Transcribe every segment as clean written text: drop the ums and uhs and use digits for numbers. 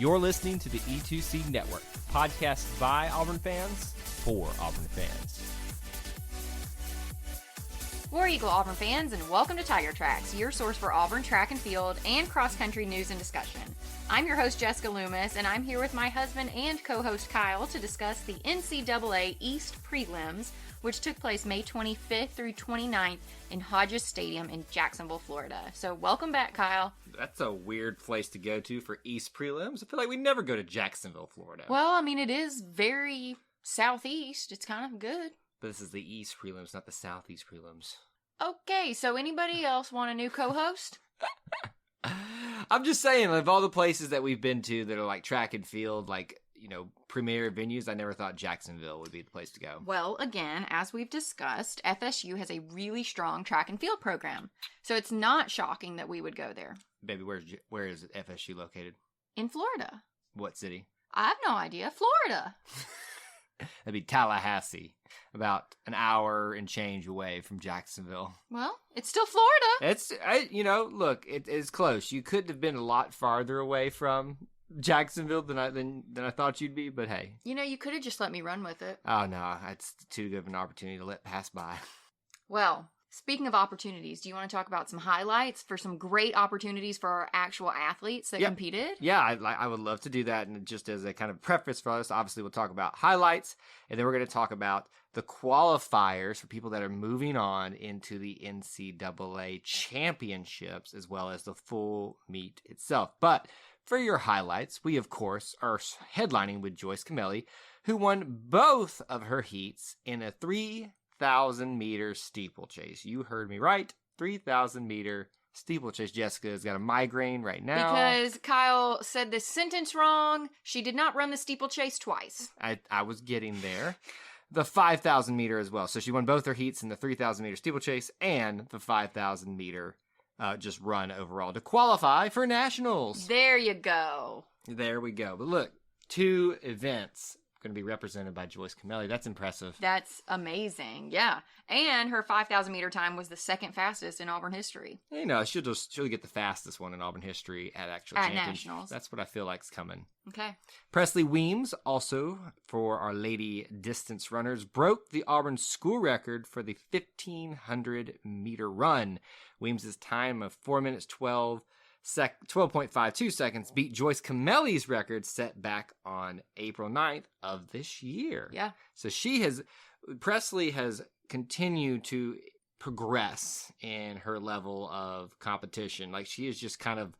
You're listening to the E2C Network, podcast by Auburn fans for Auburn fans. War Eagle Auburn fans, and welcome to TRAX, your source for Auburn track and field and cross-country news and discussion. I'm your host, Jessica Loomis, and I'm here with my husband and co-host, Kyle, to discuss the NCAA East Prelims, which took place May 25th through 29th in Hodges Stadium in Jacksonville, Florida. So welcome back, Kyle. That's a weird place to go to for East Prelims. I feel like we never go to Jacksonville, Florida. Well, I mean, it is very southeast. It's kind of good. But this is the East Prelims, not the Southeast Prelims. Okay, so anybody else want a new co-host? I'm just saying, of all the places that we've been to that are like track and field, like, you know, premier venues, I never thought Jacksonville would be the place to go. Well, again, as we've discussed, FSU has a really strong track and field program. So it's not shocking that we would go there. Baby, where is FSU located? In Florida. What city? I have no idea. Florida. That'd be Tallahassee, about an hour and change away from Jacksonville. Well, it's still Florida. Look, it is close. You could have been a lot farther away from Jacksonville than I thought you'd be, but hey. You know, you could have just let me run with it. Oh, no, it's too good of an opportunity to let pass by. Well, speaking of opportunities, do you want to talk about some highlights for some great opportunities for our actual athletes that competed? Yeah, I would love to do that. And just as a kind of preface for us, obviously we'll talk about highlights, and then we're going to talk about the qualifiers for people that are moving on into the NCAA championships, as well as the full meet itself. But for your highlights, we, of course, are headlining with Joyce Camelli, who won both of her heats in a 3,000-meter steeplechase. You heard me right. 3,000-meter steeplechase. Jessica has got a migraine right now. Because Kyle said this sentence wrong. She did not run the steeplechase twice. I was getting there. The 5,000-meter as well. So she won both her heats in the 3,000-meter steeplechase and the 5,000-meter just run overall to qualify for nationals. There you go. There we go. But look, 2 events going to be represented by Joyce Camelli. That's impressive. That's amazing. Yeah. And her 5,000-meter time was the second fastest in Auburn history. You know, she'll get the fastest one in Auburn history at actual championships. Nationals. That's what I feel like's coming. Okay. Presley Weems, also for our lady distance runners, broke the Auburn school record for the 1,500-meter run. Weems' time of 4 minutes 12.52 seconds beat Joyce Camelli's record set back on April 9th of this year. Yeah. So Presley has continued to progress in her level of competition. Like, she is just kind of,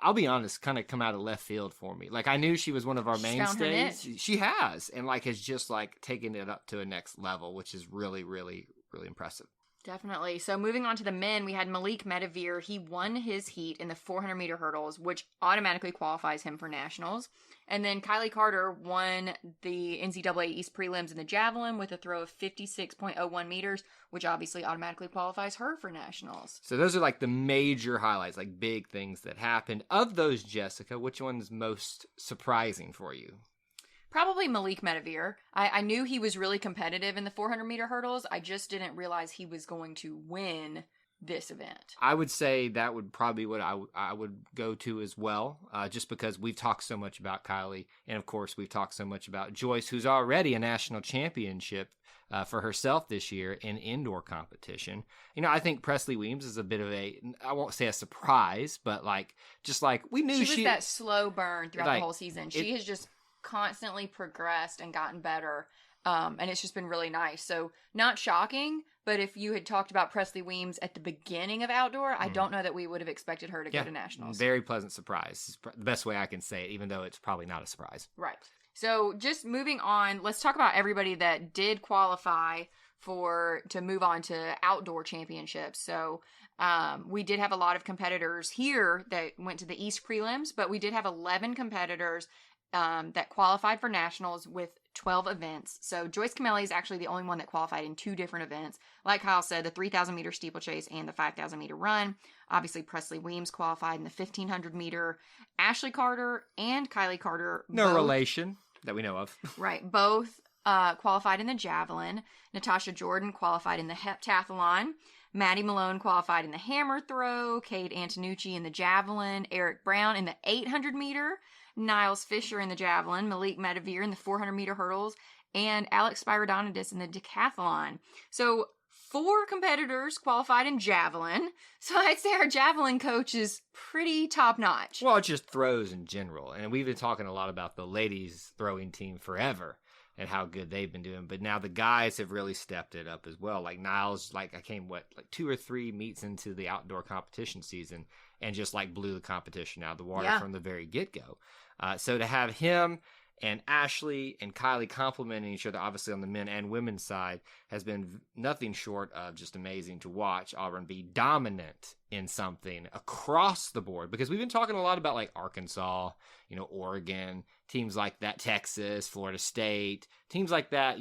I'll be honest, kind of come out of left field for me. Like, I knew she was one of our mainstays. She has, and like has just like taken it up to a next level, which is really, really, really impressive. Definitely. So moving on to the men, we had Malik Medavir. He won his heat in the 400-meter hurdles, which automatically qualifies him for nationals. And then Kylie Carter won the NCAA East Prelims in the Javelin with a throw of 56.01 meters, which obviously automatically qualifies her for nationals. So those are like the major highlights, like big things that happened. Of those, Jessica, which one's most surprising for you? Probably Malik Medavir. I knew he was really competitive in the 400-meter hurdles. I just didn't realize he was going to win this event. I would say that would probably what I would go to as well, just because we've talked so much about Kylie, and of course we've talked so much about Joyce, who's already a national championship for herself this year in indoor competition. You know, I think Presley Weems is a bit of I won't say a surprise, but like, just like we knew she was that slow burn throughout like, the whole season. She has just constantly progressed and gotten better, and it's just been really nice. So not shocking, but if you had talked about Presley Weems at the beginning of outdoor, I don't know that we would have expected her to go to nationals. Very pleasant surprise. The best way I can say it, even though it's probably not a surprise. Right. So just moving on, let's talk about everybody that did qualify to move on to outdoor championships. So we did have a lot of competitors here that went to the East Prelims, but we did have 11 competitors that qualified for nationals with 12 events. So Joyce Camelli is actually the only one that qualified in 2 different events. Like Kyle said, the 3,000-meter steeplechase and the 5,000-meter run. Obviously, Presley Weems qualified in the 1,500-meter. Ashley Carter and Kylie Carter. No relation that we know of. Right. Both qualified in the Javelin. Natasha Jordan qualified in the heptathlon. Maddie Malone qualified in the hammer throw, Cade Antonucci in the javelin, Eric Brown in the 800 meter, Niles Fisher in the javelin, Malik Medavir in the 400 meter hurdles, and Alex Spyridonidis in the decathlon. So 4 competitors qualified in javelin. So I'd say our javelin coach is pretty top notch. Well, it's just throws in general. And we've been talking a lot about the ladies throwing team forever and how good they've been doing. But now the guys have really stepped it up as well. Like Niles, I came, 2 or 3 meets into the outdoor competition season and just blew the competition out of the water from the very get-go. So to have him and Ashley and Kylie complimenting each other, obviously on the men and women's side, has been nothing short of just amazing to watch Auburn be dominant in something across the board. Because we've been talking a lot about Arkansas, Oregon, teams like that, Texas, Florida State, teams like that,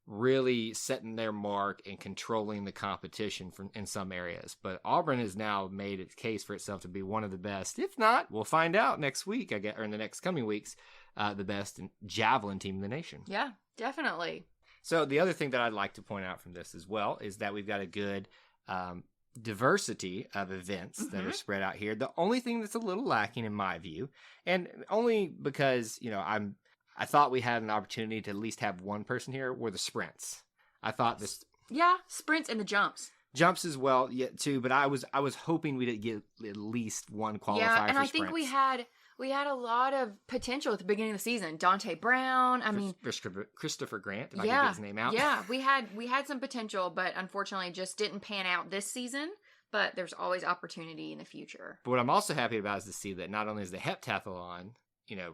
really setting their mark and controlling the competition in some areas. But Auburn has now made its case for itself to be one of the best. If not, we'll find out next week, I guess, or in the next coming weeks, the best javelin team in the nation. Yeah, definitely. So the other thing that I'd like to point out from this as well is that we've got a good diversity of events that are spread out here. The only thing that's a little lacking in my view, and only because, I thought we had an opportunity to at least have one person here, were the sprints. I thought this... Yeah, sprints and the jumps. Jumps as well, too, but I was hoping we'd get at least one qualifier for sprints. Yeah, and I think we had a lot of potential at the beginning of the season. Dante Brown, Christopher Grant, if I can get his name out. Yeah, we had some potential, but unfortunately just didn't pan out this season. But there's always opportunity in the future. But what I'm also happy about is to see that not only is the heptathlon,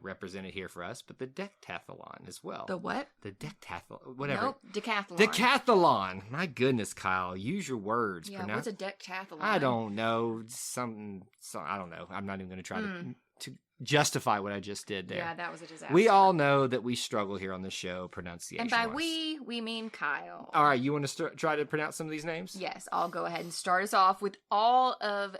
represented here for us, but the dectathlon as well. The what? The dectathlon, whatever. Nope, decathlon. Decathlon. My goodness, Kyle, use your words. Yeah, what's a decathlon? I don't know. I don't know. I'm not even going to try to justify what I just did there. Yeah, that was a disaster. We all know that we struggle here on the show pronunciation. And by we mean Kyle. All right, you want to try to pronounce some of these names? Yes, I'll go ahead and start us off with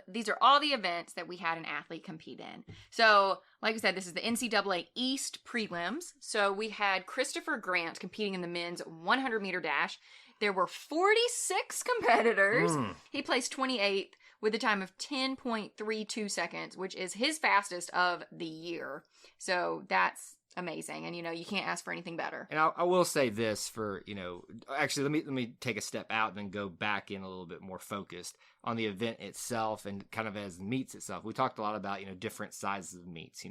these are all the events that we had an athlete compete in. So, like I said, this is the NCAA East Prelims. So we had Christopher Grant competing in the men's 100 meter dash. There were 46 competitors. He placed 28th with a time of 10.32 seconds, which is his fastest of the year. So that's amazing. And, you can't ask for anything better. And I will say this for, actually, let me take a step out and then go back in a little bit more focused on the event itself and kind of as the meets itself. We talked a lot about, different sizes of meets.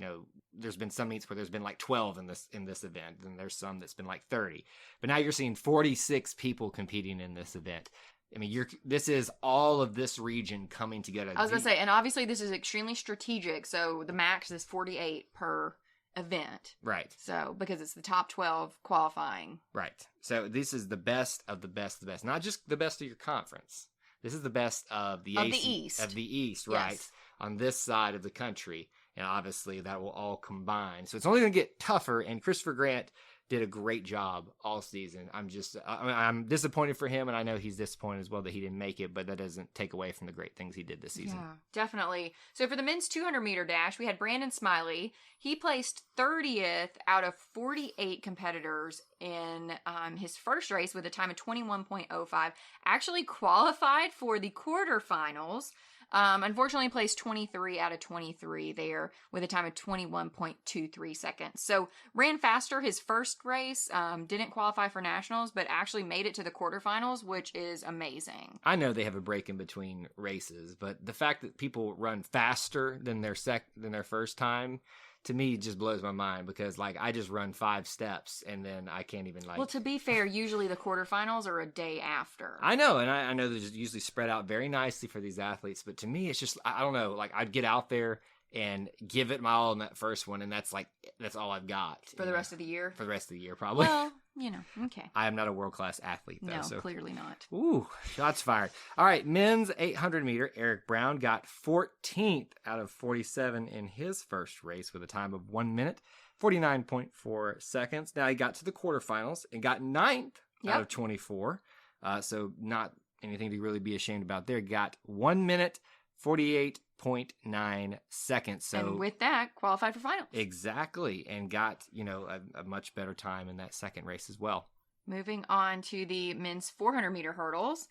There's been some meets where there's been 12 in this event, and there's some that's been 30. But now you're seeing 46 people competing in this event. I mean, this is all of this region coming together. I was going to say, and obviously this is extremely strategic. So the max is 48 per event. Right. So, because it's the top 12 qualifying. Right. So this is the best of the best of the best. Not just the best of your conference. This is the best of the East. Of the East, right. Yes. On this side of the country. And obviously that will all combine. So it's only going to get tougher. And Christopher Grant did a great job all season. I'm disappointed for him, and I know he's disappointed as well that he didn't make it, but that doesn't take away from the great things he did this season. Yeah, definitely. So for the men's 200 meter dash, we had Brandon Smiley. He placed 30th out of 48 competitors in his first race with a time of 21.05. Actually qualified for the quarterfinals. Unfortunately placed 23 out of 23 there with a time of 21.23 seconds. So ran faster his first race, didn't qualify for nationals, but actually made it to the quarterfinals, which is amazing. I know they have a break in between races, but the fact that people run faster than their first time, to me, just blows my mind because, I just run 5 steps and then I can't even, Well, to be fair, usually the quarterfinals are a day after. I know, and I know they're just usually spread out very nicely for these athletes, but to me, it's just, I don't know, I'd get out there and give it my all in that first one, and that's all I've got. For the rest of the year? For the rest of the year, probably. Well, okay. I am not a world-class athlete, though. No, clearly not. Ooh, shots fired. All right, men's 800 meter, Eric Brown got 14th out of 47 in his first race with a time of 1 minute, 49.4 seconds. Now he got to the quarterfinals and got 9th out of 24. So not anything to really be ashamed about there. Got 1 minute, 48.9 seconds. So, and with that, qualified for finals. Exactly. And got, a much better time in that second race as well. Moving on to the men's 400-meter hurdles,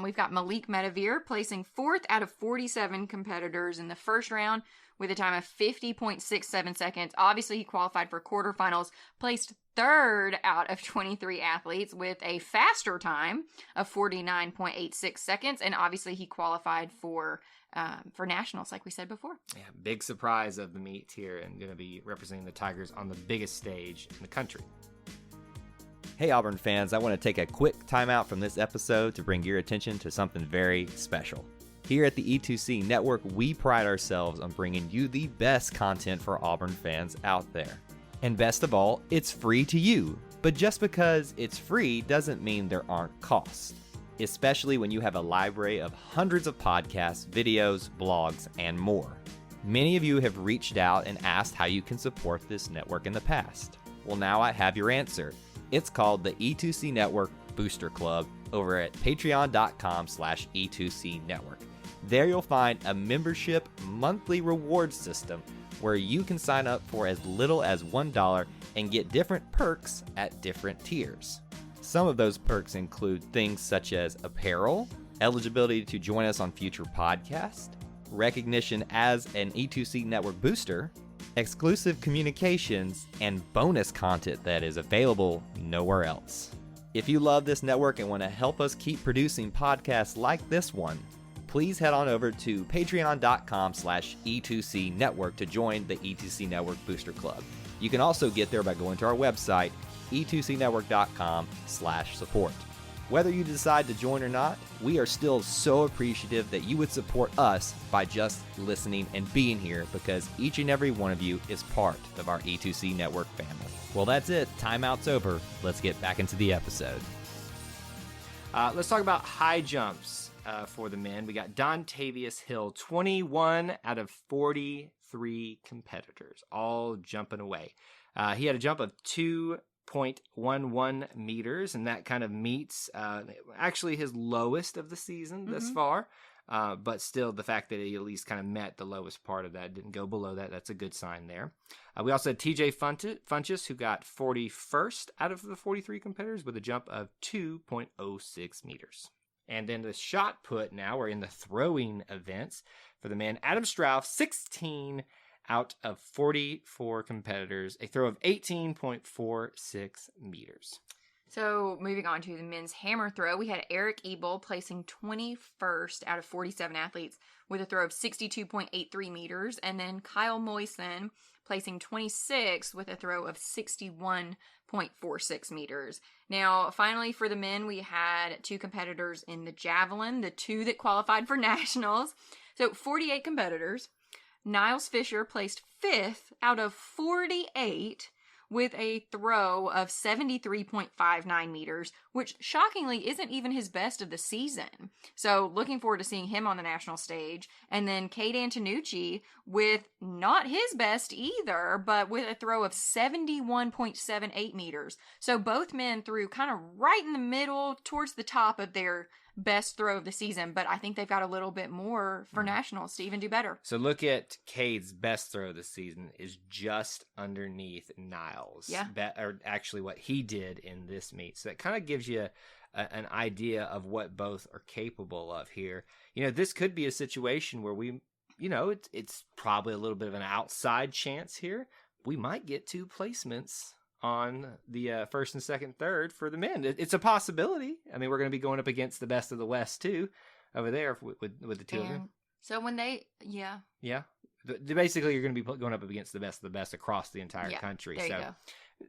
we've got Malik Medavir placing 4th out of 47 competitors in the first round with a time of 50.67 seconds. Obviously, he qualified for quarterfinals, placed 3rd out of 23 athletes with a faster time of 49.86 seconds, and obviously he qualified for nationals, like we said before. Yeah, big surprise of the meet here, and going to be representing the Tigers on the biggest stage in the country. Hey Auburn fans, I want to take a quick timeout from this episode to bring your attention to something very special. Here at the E2C Network, we pride ourselves on bringing you the best content for Auburn fans out there. And best of all, it's free to you. But just because it's free doesn't mean there aren't costs, especially when you have a library of hundreds of podcasts, videos, blogs, and more. Many of you have reached out and asked how you can support this network in the past. Well, now I have your answer. It's called the E2C Network Booster Club over at patreon.com/E2C Network. There you'll find a membership monthly reward system where you can sign up for as little as $1 and get different perks at different tiers. Some of those perks include things such as apparel, eligibility to join us on future podcasts, recognition as an E2C Network booster, exclusive communications, and bonus content that is available nowhere else. If you love this network and want to help us keep producing podcasts like this one, please head on over to patreon.com/E2C Network to join the E2C Network Booster Club. You can also get there by going to our website, e2cnetwork.com/support. Whether you decide to join or not, we are still so appreciative that you would support us by just listening and being here, because each and every one of you is part of our E2C Network family. Well, that's it. Timeout's over. Let's get back into the episode. Let's talk about high jumps for the men. We got Dontavius Hill, 21 out of 43 competitors, all jumping away. He had a jump of 2.11 meters, and that kind of meets actually his lowest of the season thus far. But still, the fact that he at least kind of met the lowest part of that, didn't go below that, that's a good sign there. We also had TJ Funchess, who got 41st out of the 43 competitors with a jump of 2.06 meters. And then the shot put now, we're in the throwing events for the man. Adam Strauss, 16 out of 44 competitors, a throw of 18.46 meters. So moving on to the men's hammer throw, we had Eric Ebel placing 21st out of 47 athletes with a throw of 62.83 meters, and then Kyle Moisen placing 26th with a throw of 61.46 meters. Now, finally for the men, we had 2 competitors in the javelin, the 2 that qualified for nationals. So 48 competitors. Niles Fisher placed 5th out of 48 with a throw of 73.59 meters, which shockingly isn't even his best of the season. So looking forward to seeing him on the national stage. And then Cade Antonucci with not his best either, but with a throw of 71.78 meters. So both men threw kind of right in the middle towards the top of their best throw of the season, but I think they've got a little bit more for nationals to even do better. So look at Cade's best throw of the season is just underneath Niles. Yeah. Or actually what he did in this meet. So that kind of gives you an idea of what both are capable of here. You know, this could be a situation where it's probably a little bit of an outside chance here. We might get 2 placements on the first and second, third for the men. It's a possibility. I mean, we're going to be going up against the best of the West too, over there with the 2 of them. So when Basically, you're going to be going up against the best of the best across the entire country. There you so go.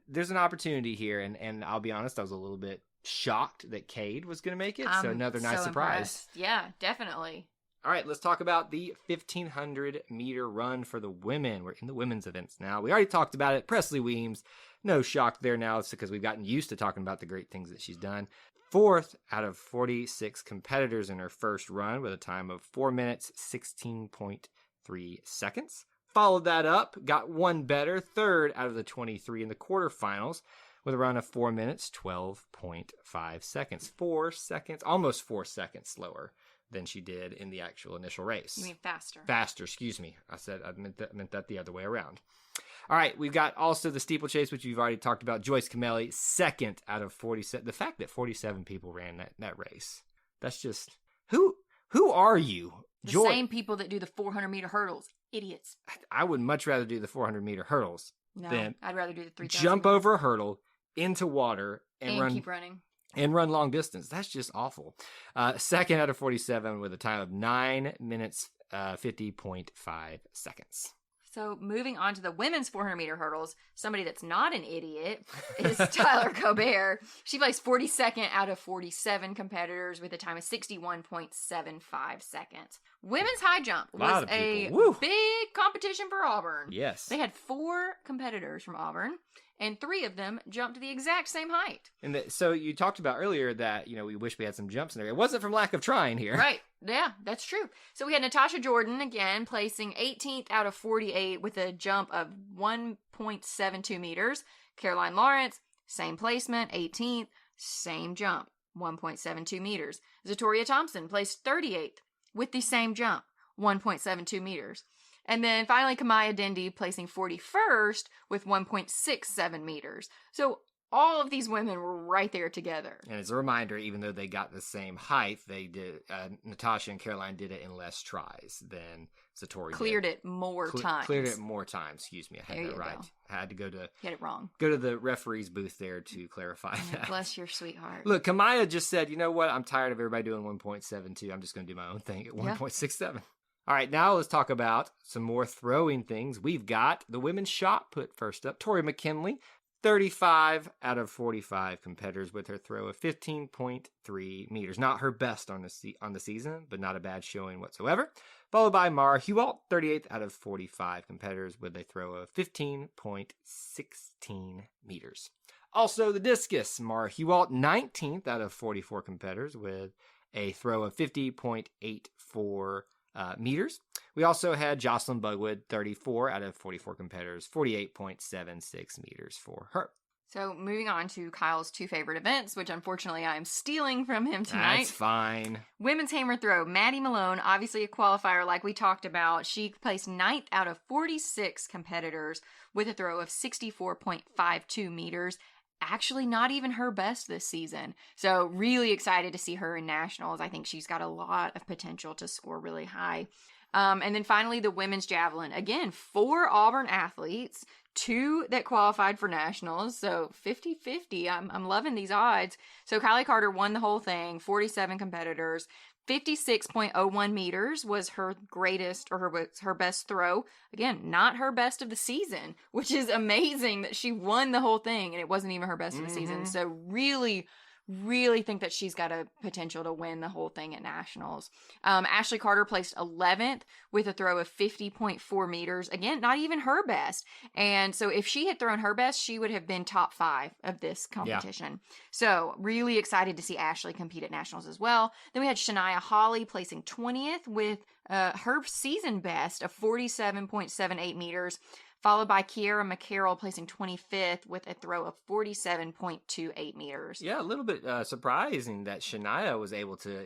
There's an opportunity here, and I'll be honest, I was a little bit shocked that Cade was going to make it. So another nice surprise. Impressed. Yeah, definitely. All right, let's talk about the 1,500 meter run for the women. We're in the women's events now. We already talked about it. Presley Weems, no shock there now. It's because we've gotten used to talking about the great things that she's done. 4th out of 46 competitors in her first run with a time of 4 minutes, 16.3 seconds. Followed that up, got one better, 3rd out of the 23 in the quarterfinals with a run of 4 minutes, 12.5 seconds. 4 seconds, almost 4 seconds slower than she did in the actual initial race. You mean faster? Faster, excuse me. I meant that the other way around. All right, we've got also the steeplechase, which you've already talked about. Joyce Camelli, 2nd out of 47. The fact that 47 people ran that race, that's just who are you? The same people that do the 400-meter hurdles, idiots. I would much rather do the 400-meter hurdles than I'd rather do the 3,000. Jump over a hurdle into water and keep running. And run long distance. That's just awful. 2nd out of 47 with a time of 9 minutes, 50.5 seconds. So moving on to the women's 400-meter hurdles, somebody that's not an idiot is Tyler Colbert. She placed 42nd out of 47 competitors with a time of 61.75 seconds. Women's high jump was a big competition for Auburn. Yes. They had 4 competitors from Auburn, and 3 of them jumped to the exact same height. And so you talked about earlier that, we wish we had some jumps in there. It wasn't from lack of trying here. Right. Yeah, that's true. So we had Natasha Jordan, again, placing 18th out of 48 with a jump of 1.72 meters. Caroline Lawrence, same placement, 18th, same jump, 1.72 meters. Zatoria Thompson placed 38th with the same jump, 1.72 meters. And then finally, Kamaya Dindy placing 41st with 1.67 meters. So all of these women were right there together. And as a reminder, even though they got the same height, they did. Natasha and Caroline did it in less tries than Zatoria Cleared did. it more times. Cleared it more times. Excuse me, I had that right. Go. I had to go to. You had it wrong. Go to the referee's booth there to clarify that. Bless your sweetheart. Look, Kamaya just said, you know what? I'm tired of everybody doing 1.72. I'm just going to do my own thing at 1.67. All right, now let's talk about some more throwing things. We've got the women's shot put first up. Tori McKinley, 35 out of 45 competitors with her throw of 15.3 meters. Not her best on the season, but not a bad showing whatsoever. Followed by Mara Hewalt, 38th out of 45 competitors with a throw of 15.16 meters. Also, the discus, Mara Hewalt, 19th out of 44 competitors with a throw of 50.84 meters. We also had Jocelyn Bugwood, 34 out of 44 competitors, 48.76 meters for her. So moving on to Kyle's 2 favorite events, which unfortunately I'm stealing from him tonight. That's fine. Women's hammer throw. Maddie Malone, obviously a qualifier like we talked about. She placed 9th out of 46 competitors with a throw of 64.52 meters. Actually not even her best this season. So really excited to see her in nationals. I think she's got a lot of potential to score really high. And then finally, the women's javelin. Again, 4 Auburn athletes, 2 that qualified for nationals. So 50-50. I'm loving these odds. So Kylie Carter won the whole thing, 47 competitors. 56.01 meters was her greatest, or her best throw. Again, not her best of the season, which is amazing that she won the whole thing and it wasn't even her best of the season. So really, really think that she's got a potential to win the whole thing at nationals. Ashley Carter placed 11th with a throw of 50.4 meters. Again, not even her best. And so if she had thrown her best, she would have been top 5 of this competition. Yeah. So really excited to see Ashley compete at nationals as well. Then we had Shania Hawley placing 20th with her season best of 47.78 meters. Followed by Kiera McCarroll placing 25th with a throw of 47.28 meters. Yeah, a little bit surprising that Shania was able to,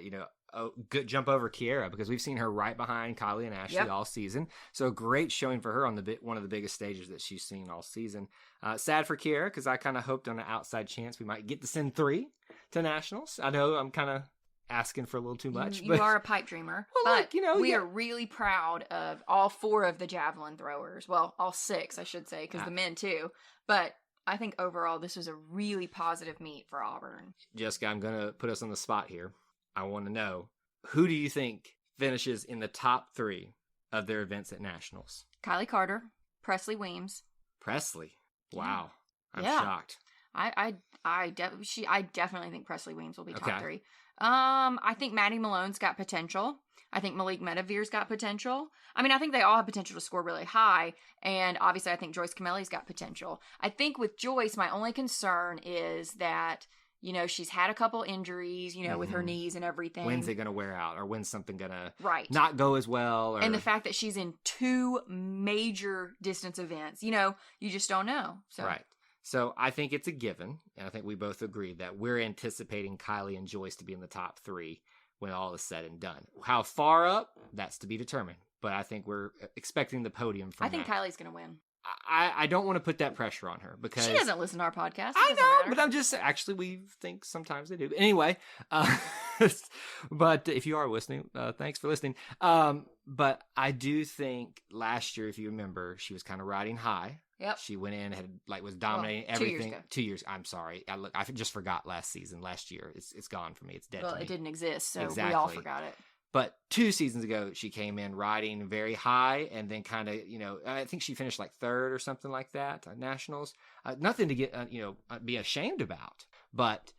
jump over Kiera, because we've seen her right behind Kylie and Ashley all season. So great showing for her on one of the biggest stages that she's seen all season. Sad for Kiera, because I kind of hoped on an outside chance we might get to send 3 to nationals. I know I'm kind of asking for a little too much. You are a pipe dreamer. Well, but we are really proud of all 4 of the javelin throwers. Well, all 6, I should say, because the men too. But I think overall this was a really positive meet for Auburn. Jessica, I'm going to put us on the spot here. I want to know, who do you think finishes in the top 3 of their events at nationals? Kylie Carter, Presley Weems. Presley? Wow. I'm shocked. I definitely think Presley Weems will be top 3. I think Maddie Malone's got potential. I think Malik Medavir's got potential. I mean, I think they all have potential to score really high. And obviously, I think Joyce Camelli's got potential. I think with Joyce, my only concern is that, she's had a couple injuries, with her knees and everything. When's it going to wear out? Or when's something going to not go as well? Or... And the fact that she's in 2 major distance events, you just don't know. So. Right. So I think it's a given, and I think we both agree that we're anticipating Kylie and Joyce to be in the top 3 when all is said and done. How far up, that's to be determined. But I think we're expecting the podium from I think Kylie's going to win. I don't want to put that pressure on her because She doesn't listen to our podcast. It I doesn't know, matter. but I'm just actually we think sometimes they do. Anyway, but if you are listening, thanks for listening. But I do think last year, if you remember, she was kind of riding high. Yep. She went in, was dominating 2 years everything. ago. 2 years. I'm sorry. I just forgot last year. It's gone for me. It's dead. Well, to me. it didn't exist, so we all Exactly. forgot it. But 2 seasons ago, she came in riding very high and then kind of, I think she finished like 3rd or something like that at Nationals. Nothing to get, be ashamed about. But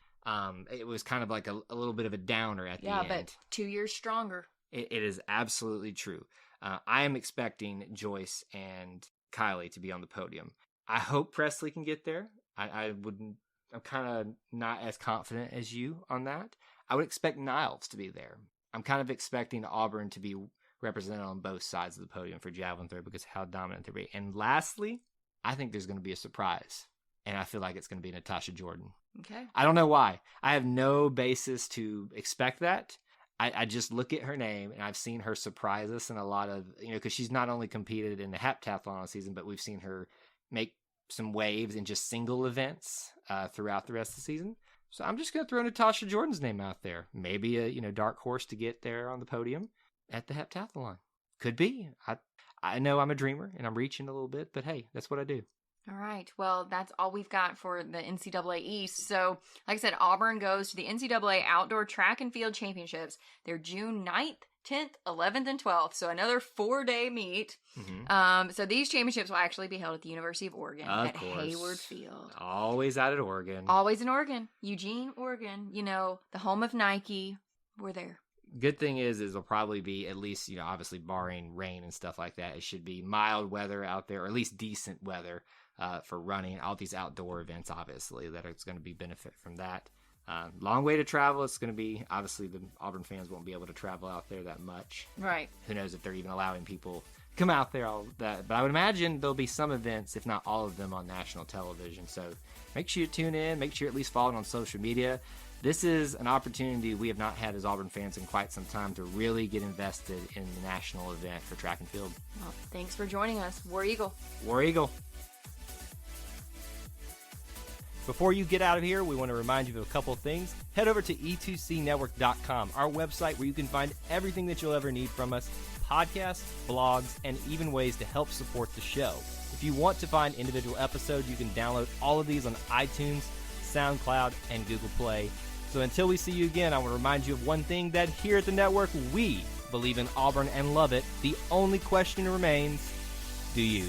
it was kind of like a little bit of a downer at the end. Yeah, but 2 years stronger. It is absolutely true. I am expecting Joyce and Kylie to be on the podium. I hope Presley can get there. I'm kind of not as confident as you on that. I would expect Niles to be there. I'm kind of expecting Auburn to be represented on both sides of the podium for javelin throw because of how dominant they'll be. And lastly, I think there's going to be a surprise. And I feel like it's going to be Natasha Jordan. Okay. I don't know why. I have no basis to expect that. I just look at her name, and I've seen her surprise us in a lot of, because she's not only competed in the heptathlon all season, but we've seen her make some waves in just single events throughout the rest of the season. So I'm just going to throw Natasha Jordan's name out there. Maybe a dark horse to get there on the podium at the heptathlon. Could be. I know I'm a dreamer, and I'm reaching a little bit, but hey, that's what I do. All right. Well, that's all we've got for the NCAA East. So, like I said, Auburn goes to the NCAA Outdoor Track and Field Championships. They're June 9th, 10th, 11th, and 12th. So another 4-day meet. Mm-hmm. So these championships will actually be held at the University of Oregon at course. Hayward Field. Always out at Oregon. Always in Oregon. Eugene, Oregon. The home of Nike. We're there. Good thing is it'll probably be at least, obviously barring rain and stuff like that, it should be mild weather out there, or at least decent weather for running all these outdoor events, obviously, that it's going to be benefit from that. Long way to travel. It's going to be, obviously, the Auburn fans won't be able to travel out there that much. Right. Who knows if they're even allowing people to come out there, all that. But I would imagine there'll be some events, if not all of them, on national television. So make sure you tune in. Make sure you at least follow it on social media. This is an opportunity we have not had as Auburn fans in quite some time to really get invested in the national event for track and field. Well, thanks for joining us. War Eagle. War Eagle. Before you get out of here, we want to remind you of a couple of things. Head over to e2cnetwork.com, our website where you can find everything that you'll ever need from us, podcasts, blogs, and even ways to help support the show. If you want to find individual episodes, you can download all of these on iTunes, SoundCloud, and Google Play. So until we see you again, I want to remind you of one thing, that here at the network, we believe in Auburn and love it. The only question remains, do you?